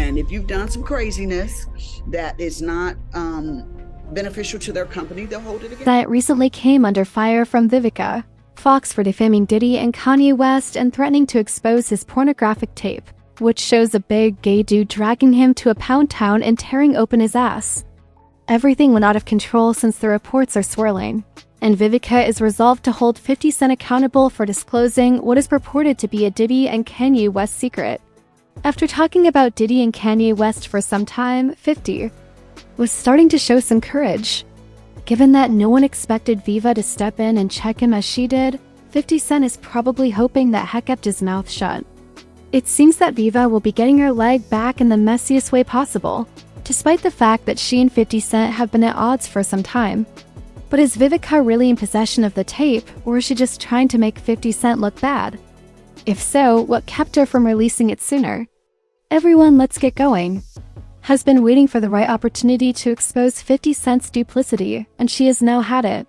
And if you've done some craziness that is not beneficial to their company, they'll hold it against you. That recently came under fire from Vivica Fox for defaming Diddy and Kanye West and threatening to expose his pornographic tape, which shows a big gay dude dragging him to a pound town and tearing open his ass. Everything went out of control since the reports are swirling, and Vivica is resolved to hold 50 Cent accountable for disclosing what is purported to be a Diddy and Kanye West secret. After talking about Diddy and Kanye West for some time, 50 was starting to show some courage. Given that no one expected Viva to step in and check him as she did, 50 Cent is probably hoping that Heck kept his mouth shut. It seems that Viva will be getting her leg back in the messiest way possible, despite the fact that she and 50 Cent have been at odds for some time. But is Vivica really in possession of the tape, or is she just trying to make 50 Cent look bad? If so, what kept her from releasing it sooner? Everyone, let's get going. Has been waiting for the right opportunity to expose 50 Cent's duplicity, and she has now had it.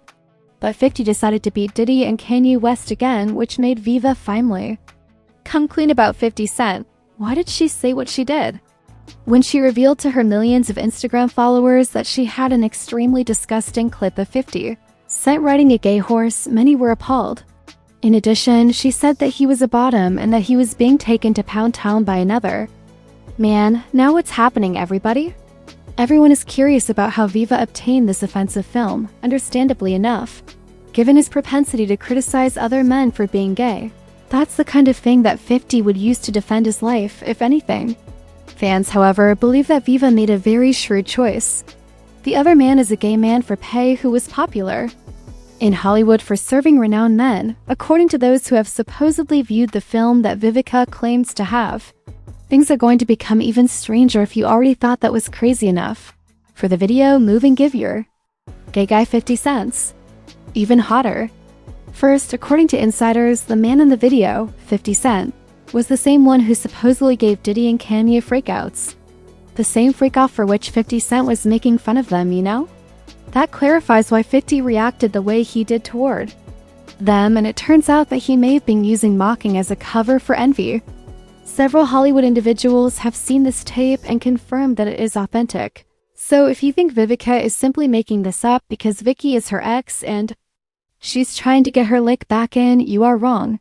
But 50 decided to beat Diddy and Kanye West again, which made Viva finally come clean about 50 Cent. Why did she say what she did? When she revealed to her millions of Instagram followers that she had an extremely disgusting clip of 50 Cent riding a gay horse, many were appalled. In addition, she said that he was a bottom and that he was being taken to Pound Town by another. Man, now what's happening, everybody? Everyone is curious about how Viva obtained this offensive film, understandably enough. Given his propensity to criticize other men for being gay, that's the kind of thing that 50 would use to defend his life, if anything. Fans, however, believe that Viva made a very shrewd choice. The other man is a gay man for pay who was popular in Hollywood for serving renowned men, according to those who have supposedly viewed the film that Vivica claims to have. Things are going to become even stranger if you already thought that was crazy enough. For the video, move and give your gay guy 50 cents. Even hotter. First, according to insiders, the man in the video, 50 Cent, was the same one who supposedly gave Diddy and Kanye freakouts. The same freakoff for which 50 Cent was making fun of them, you know? That clarifies why 50 reacted the way he did toward them, and it turns out that he may have been using mocking as a cover for envy. Several Hollywood individuals have seen this tape and confirmed that it is authentic. So if you think Vivica is simply making this up because Vicky is her ex and she's trying to get her lick back in, you are wrong.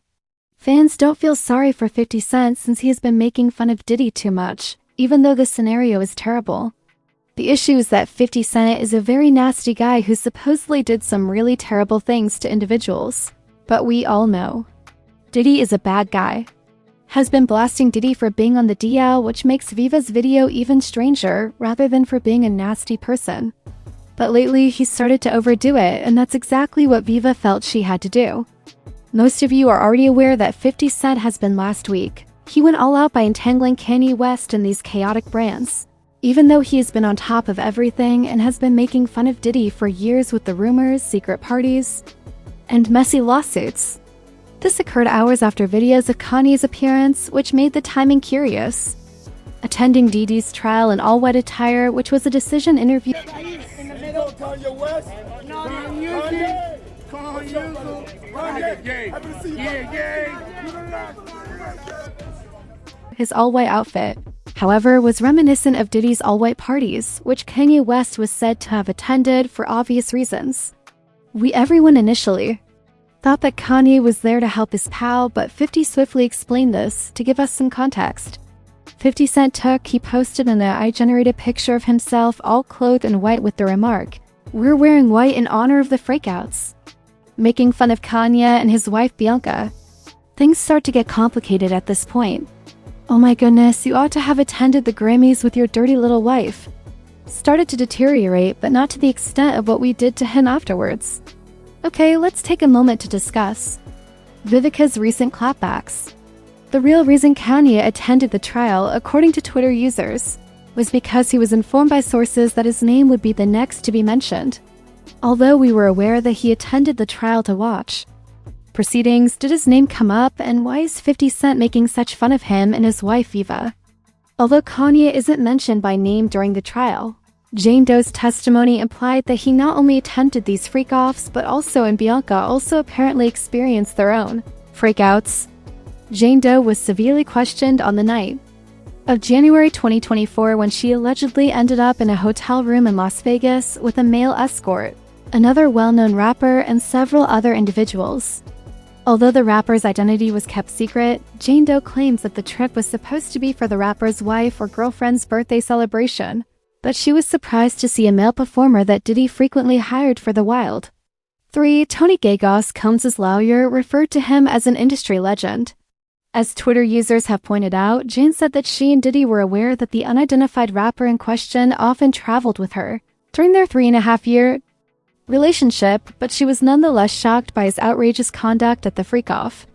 Fans don't feel sorry for 50 Cent since he has been making fun of Diddy too much, even though the scenario is terrible. The issue is that 50 Cent is a very nasty guy who supposedly did some really terrible things to individuals. But we all know Diddy is a bad guy. Has been blasting Diddy for being on the DL, which makes Viva's video even stranger, rather than for being a nasty person. But lately, he started to overdo it, and that's exactly what Viva felt she had to do. Most of you are already aware that 50 Cent has been last week. He went all out by entangling Kanye West in these chaotic brands. Even though he has been on top of everything and has been making fun of Diddy for years with the rumors, secret parties, and messy lawsuits. This occurred hours after videos of Kanye's appearance, which made the timing curious. Attending Diddy's trial in all-white attire, which was a decision interview. In the middle, Kanye West. His all-white outfit, however, was reminiscent of Diddy's all-white parties, which Kanye West was said to have attended for obvious reasons. Everyone initially thought that Kanye was there to help his pal, but 50 swiftly explained this to give us some context. 50 Cent he posted an AI-generated picture of himself all clothed in white with the remark, "We're wearing white in honor of the freakouts," making fun of Kanye and his wife Bianca. Things start to get complicated at this point. Oh my goodness, you ought to have attended the Grammys with your dirty little wife. Started to deteriorate, but not to the extent of what we did to him afterwards. Okay, let's take a moment to discuss Vivica's recent clapbacks. The real reason Kanye attended the trial, according to Twitter users, was because he was informed by sources that his name would be the next to be mentioned. Although we were aware that he attended the trial to watch proceedings, did his name come up, and why is 50 Cent making such fun of him and his wife Viva? Although Kanye isn't mentioned by name during the trial, Jane Doe's testimony implied that he not only attempted these freak-offs, but also and Bianca also apparently experienced their own freakouts. Jane Doe was severely questioned on the night of January 2024 when she allegedly ended up in a hotel room in Las Vegas with a male escort, another well-known rapper, and several other individuals. Although the rapper's identity was kept secret, Jane Doe claims that the trip was supposed to be for the rapper's wife or girlfriend's birthday celebration, but she was surprised to see a male performer that Diddy frequently hired for the Wild. 3. Tony Gagos, Combs' lawyer, referred to him as an industry legend. As Twitter users have pointed out, Jane said that she and Diddy were aware that the unidentified rapper in question often traveled with her during their 3.5-year relationship, but she was nonetheless shocked by his outrageous conduct at the freak-off.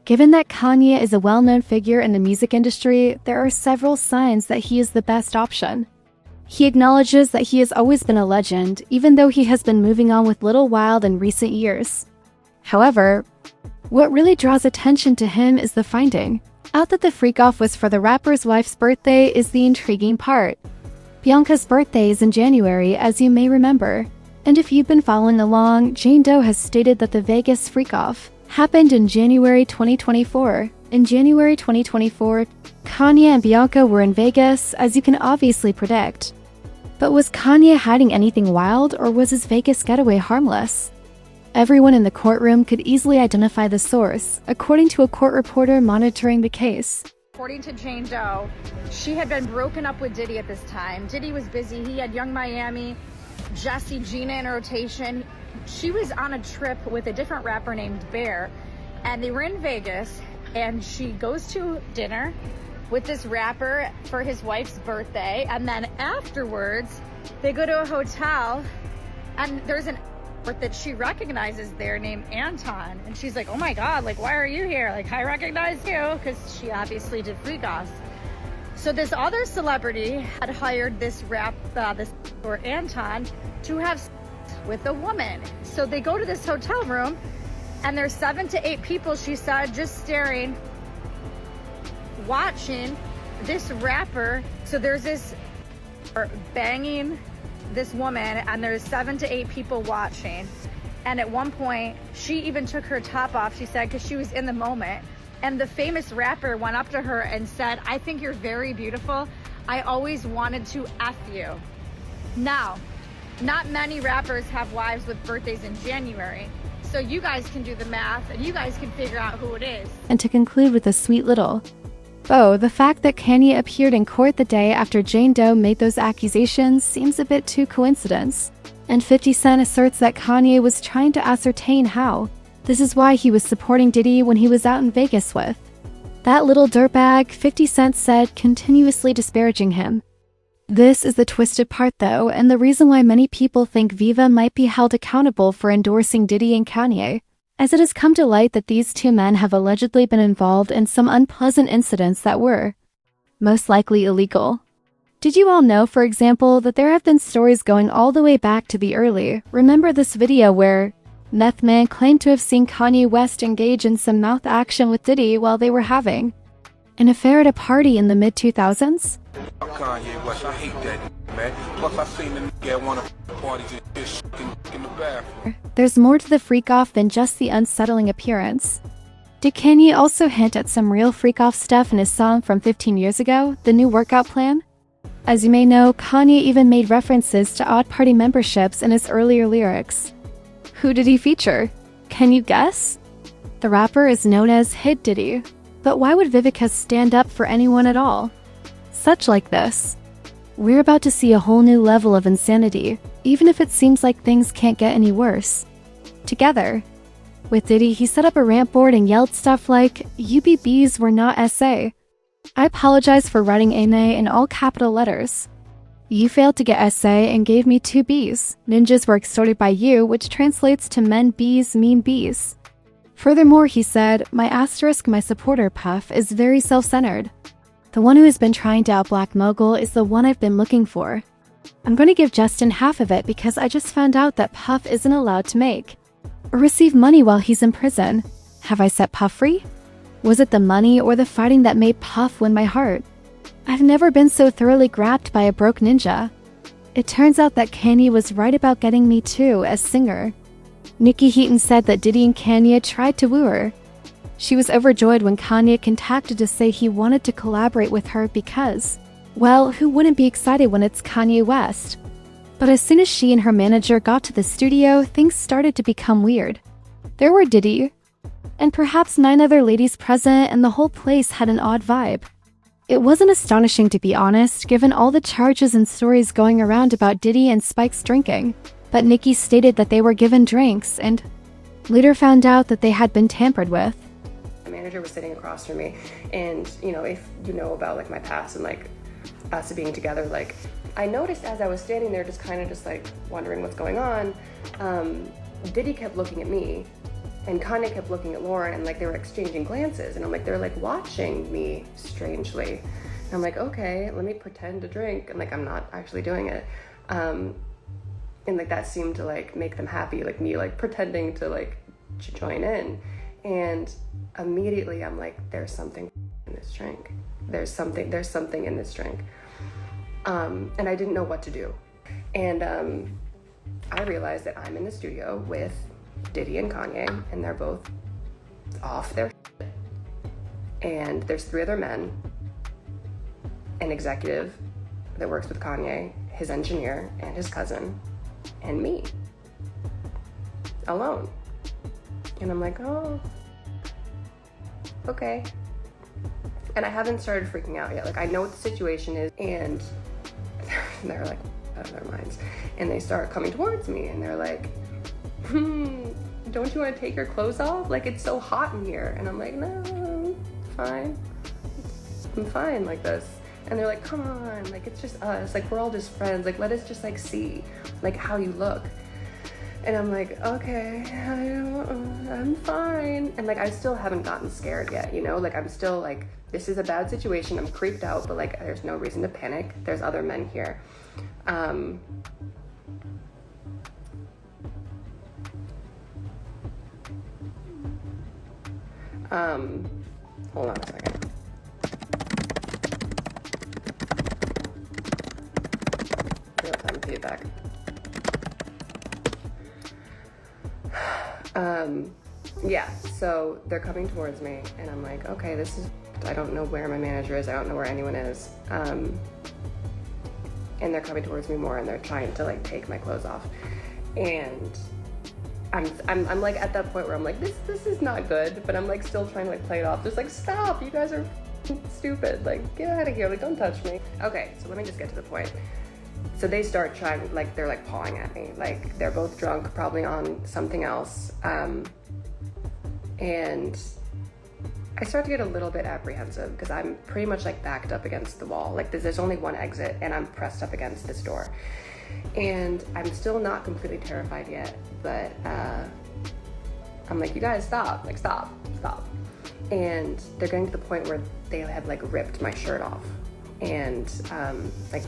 Given that Kanye is a well-known figure in the music industry, there are several signs that he is the best option. He acknowledges that he has always been a legend, even though he has been moving on with Lil Wild in recent years. However, what really draws attention to him is the finding out that the freak-off was for the rapper's wife's birthday is the intriguing part. Bianca's birthday is in January, as you may remember. And if you've been following along, Jane Doe has stated that the Vegas freak-off happened in January 2024. In January 2024, Kanye and Bianca were in Vegas, as you can obviously predict. But was Kanye hiding anything wild, or was his Vegas getaway harmless? Everyone in the courtroom could easily identify the source, according to a court reporter monitoring the case. According to Jane Doe, she had been broken up with Diddy at this time. Diddy was busy. He had Young Miami, Jesse, Gina in rotation. She was on a trip with a different rapper named Bear, and they were in Vegas, and she goes to dinner with this rapper for his wife's birthday, and then afterwards, they go to a hotel, and there's an that she recognizes there named Anton, and she's like, oh my god, like, why are you here? Like, I recognize you, because she obviously did freak-offs. So this other celebrity had hired this or Anton to have sex with a woman. So they go to this hotel room, and there's 7 to 8 people, she said, just staring, watching this rapper. So there's this banging this woman, and there's 7 to 8 people watching. And at one point, she even took her top off, she said, because she was in the moment. And the famous rapper went up to her and said, I think you're very beautiful. I always wanted to F you. Now, not many rappers have wives with birthdays in January. So you guys can do the math, and you guys can figure out who it is. And to conclude with a sweet little bow, the fact that Kanye appeared in court the day after Jane Doe made those accusations seems a bit too coincidence. And 50 Cent asserts that Kanye was trying to ascertain how. This is why he was supporting Diddy when he was out in Vegas with that little dirtbag, 50 Cent said, continuously disparaging him. This is the twisted part though, and the reason why many people think Viva might be held accountable for endorsing Diddy and Kanye, as it has come to light that these two men have allegedly been involved in some unpleasant incidents that were most likely illegal. Did you all know, for example, that there have been stories going all the way back to the early, remember this video where Meth Man claimed to have seen Kanye West engage in some mouth action with Diddy while they were having an affair at a party in the mid-2000s? Kanye West, I hate that, man. Plus, I seen the nigga at one of the parties just in the bathroom. There's more to the freak-off than just the unsettling appearance. Did Kanye also hint at some real freak-off stuff in his song from 15 years ago, The New Workout Plan? As you may know, Kanye even made references to odd party memberships in his earlier lyrics. Who did he feature? Can you guess? The rapper is known as Hid Diddy. But why would Vivica stand up for anyone at all? Such like this. We're about to see a whole new level of insanity, even if it seems like things can't get any worse. Together. With Diddy, he set up a rant board and yelled stuff like, UBBs were not SA. I apologize for writing NA in all capital letters. You failed to get SA and gave me 2 Bs. Ninjas were extorted by you, which translates to men Bs mean bees. Furthermore, he said, my supporter Puff is very self-centered. The one who has been trying to out-black Mogul is the one I've been looking for. I'm going to give Justin half of it because I just found out that Puff isn't allowed to make or receive money while he's in prison. Have I set Puff free? Was it the money or the fighting that made Puff win my heart? I've never been so thoroughly grabbed by a broke ninja. It turns out that Kanye was right about getting me too as singer. Nikki Heaton said that Diddy and Kanye tried to woo her. She was overjoyed when Kanye contacted to say he wanted to collaborate with her because, well, who wouldn't be excited when it's Kanye West? But as soon as she and her manager got to the studio, things started to become weird. There were Diddy, and perhaps 9 other ladies present, and the whole place had an odd vibe. It wasn't astonishing, to be honest, given all the charges and stories going around about Diddy and Spike's drinking, but Nicki stated that they were given drinks and later found out that they had been tampered with. My manager was sitting across from me, and if you know about like my past and like us being together, like I noticed as I was standing there just like wondering what's going on, Diddy kept looking at me and Kanye kept looking at Lauren, and like they were exchanging glances, and I'm like, they're like watching me strangely. And I'm like, okay, let me pretend to drink, and like I'm not actually doing it. And like that seemed to like make them happy, like me like pretending to join in. And immediately I'm like, there's something in this drink. There's something in this drink. And I didn't know what to do. And I realized that I'm in the studio with Diddy and Kanye, and they're both off their shit. And there's 3 other men, an executive that works with Kanye, his engineer, and his cousin, and me, alone. And I'm like, oh, okay. And I haven't started freaking out yet. Like, I know what the situation is, and they're like out of their minds. And they start coming towards me, and they're like, don't you want to take your clothes off? Like, it's so hot in here. And I'm like, no, fine. I'm fine like this. And they're like, come on, like, it's just us. Like, we're all just friends. Like, let us just, like, see, like, how you look. And I'm like, okay, I'm fine. And, like, I still haven't gotten scared yet, Like, I'm still, like, this is a bad situation. I'm creeped out, but, like, there's no reason to panic. There's other men here. Hold on a second. Real-time feedback. Yeah, so they're coming towards me, and I'm like, okay, I don't know where my manager is, I don't know where anyone is. And they're coming towards me more, and they're trying to like take my clothes off. And I'm like at that point where I'm like, this is not good, but I'm like still trying to like play it off. Just like, stop, you guys are stupid. Like, get out of here, like, don't touch me. Okay, so let me just get to the point. So they start trying, like, they're like pawing at me. Like, they're both drunk, probably on something else. And I start to get a little bit apprehensive because I'm pretty much like backed up against the wall. Like, there's only one exit, and I'm pressed up against this door. And I'm still not completely terrified yet, but I'm like, you guys stop, like, stop. And they're getting to the point where they have like ripped my shirt off, and like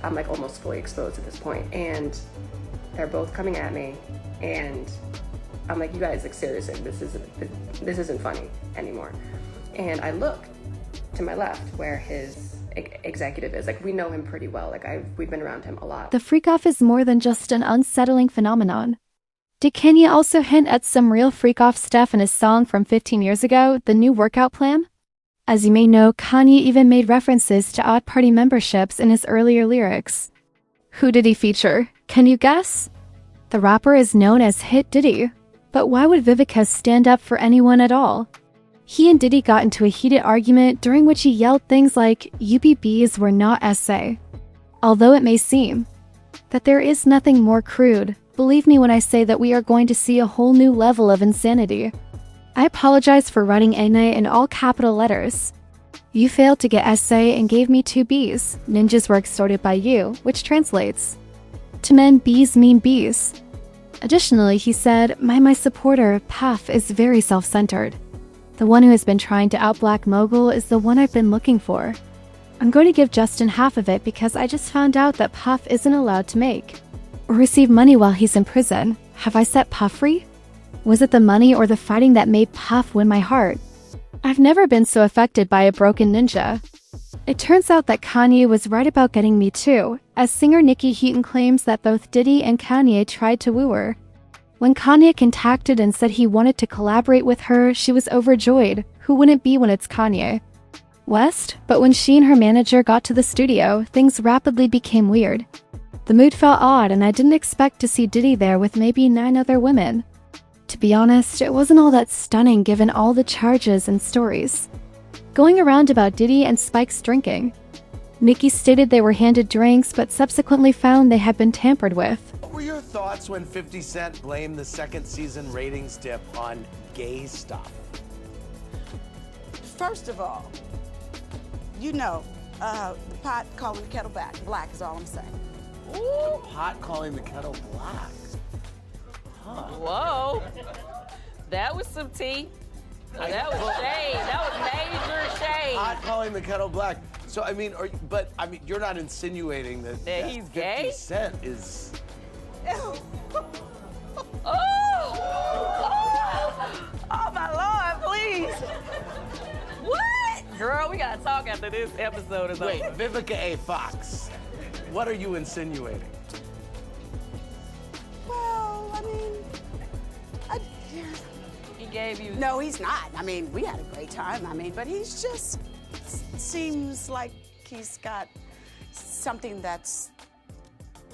I'm like almost fully exposed at this point, and they're both coming at me, and I'm like, you guys, like, seriously, this isn't funny anymore. And I look to my left where his executive is. Like, we know him pretty well. Like, we've been around him a lot. The freak-off is more than just an unsettling phenomenon. Did Kanye also hint at some real freak-off stuff in his song from 15 years ago, The New Workout Plan? As you may know, Kanye even made references to Odd Party memberships in his earlier lyrics. Who did he feature? Can you guess? The rapper is known as Hit Diddy. But why would Vivica stand up for anyone at all? He and Diddy got into a heated argument during which he yelled things like, UBBs were not SA. Although it may seem that there is nothing more crude, believe me when I say that we are going to see a whole new level of insanity. I apologize for writing NA in all capital letters. You failed to get SA and gave me 2 Bs. Ninjas were extorted by you, which translates to men, Bs mean Bs. Additionally, he said, my supporter, Puff, is very self-centered. The one who has been trying to out-black Mogul is the one I've been looking for. I'm going to give Justin half of it because I just found out that Puff isn't allowed to make or receive money while he's in prison. Have I set Puff free? Was it the money or the fighting that made Puff win my heart? I've never been so affected by a broken ninja. It turns out that Kanye was right about getting me too, as singer Nikki Heaton claims that both Diddy and Kanye tried to woo her. When Kanye contacted and said he wanted to collaborate with her, she was overjoyed. Who wouldn't be when it's Kanye West? But when she and her manager got to the studio, things rapidly became weird. The mood felt odd, and I didn't expect to see Diddy there with maybe 9 other women. To be honest, it wasn't all that stunning given all the charges and stories going around about Diddy and Spike's drinking. Nicki stated they were handed drinks, but subsequently found they had been tampered with. What were your thoughts when 50 Cent blamed the second season ratings dip on gay stuff? First of all, the pot calling the kettle black is all I'm saying. Ooh. The pot calling the kettle black. Huh. Whoa. That was some tea. That was shade. That was major shade. Pot calling the kettle black. So, I mean, you're not insinuating that he's 50 gay? Cent is... Oh, my Lord, please. What? Girl, we gotta talk after this episode is over. Wait, Vivica Fox, what are you insinuating? Well, I mean, He gave you... no, he's not. I mean, we had a great time. I mean, but he's just seems like he's got something that's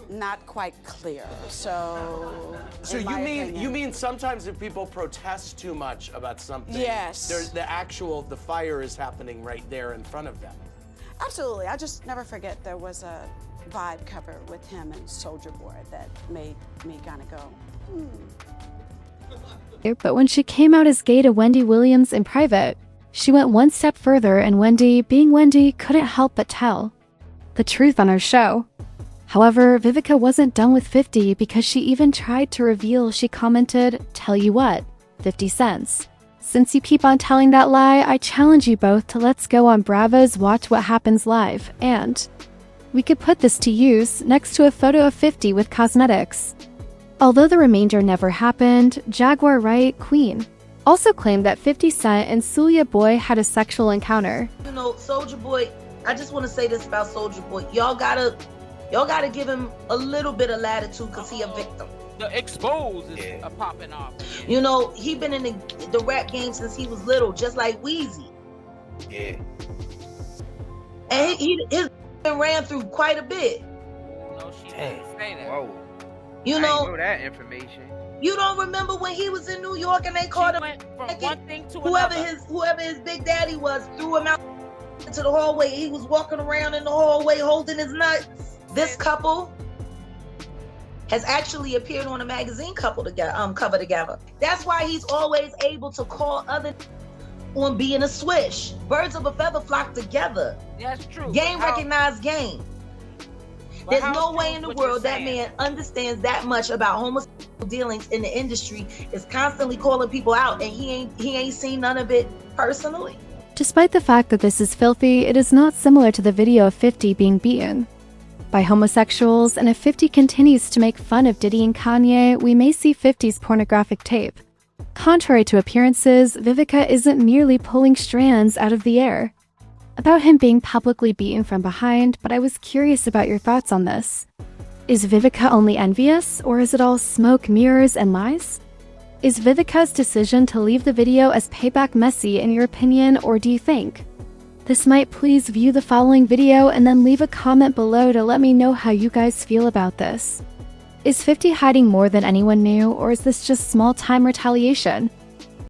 not quite clear. So you mean sometimes if people protest too much about something, yes, the fire is happening right there in front of them. Absolutely. I just never forget there was a Vibe cover with him and Soulja Boy that made me kind of go, But when she came out as gay to Wendy Williams in private, she went one step further, and Wendy, being Wendy, couldn't help but tell the truth on her show. However, Vivica wasn't done with 50 because she even tried to reveal. She commented, "Tell you what, 50 cents. Since you keep on telling that lie, I challenge you both to let's go on Bravo's Watch What Happens Live, and we could put this to use next to a photo of 50 with cosmetics." Although the remainder never happened, Jaguar Wright, Queen, also claimed that 50 Cent and Soulja Boy had a sexual encounter. You know, Soulja Boy, I just want to say this about Soulja Boy. Y'all gotta give him a little bit of latitude because he a victim. The expose is popping off. You know, he been in the rap game since he was little, just like Weezy. Yeah. And he's been ran through quite a bit. No, she didn't say that. Whoa. You I know, didn't know that information. You don't remember when he was in New York and they called him from one thing to whoever another. his big daddy was threw him out into the hallway. He was walking around in the hallway holding his nuts. This couple has actually appeared on a magazine cover together. That's why he's always able to call other on being a swish. Birds of a feather flock together. That's true. Game recognized game. There's no way in the world that man understands that much about homosexual dealings in the industry, is constantly calling people out, and he ain't seen none of it personally. Despite the fact that this is filthy, it is not similar to the video of 50 being beaten by homosexuals, and if 50 continues to make fun of Diddy and Kanye, we may see 50's pornographic tape. Contrary to appearances, Vivica isn't merely pulling strands out of the air about him being publicly beaten from behind, but I was curious about your thoughts on this. Is Vivica only envious, or is it all smoke, mirrors, and lies? Is Vivica's decision to leave the video as payback messy in your opinion, or do you think this might? Please view the following video and then leave a comment below to let me know how you guys feel about this. Is 50 hiding more than anyone knew, or is this just small-time retaliation?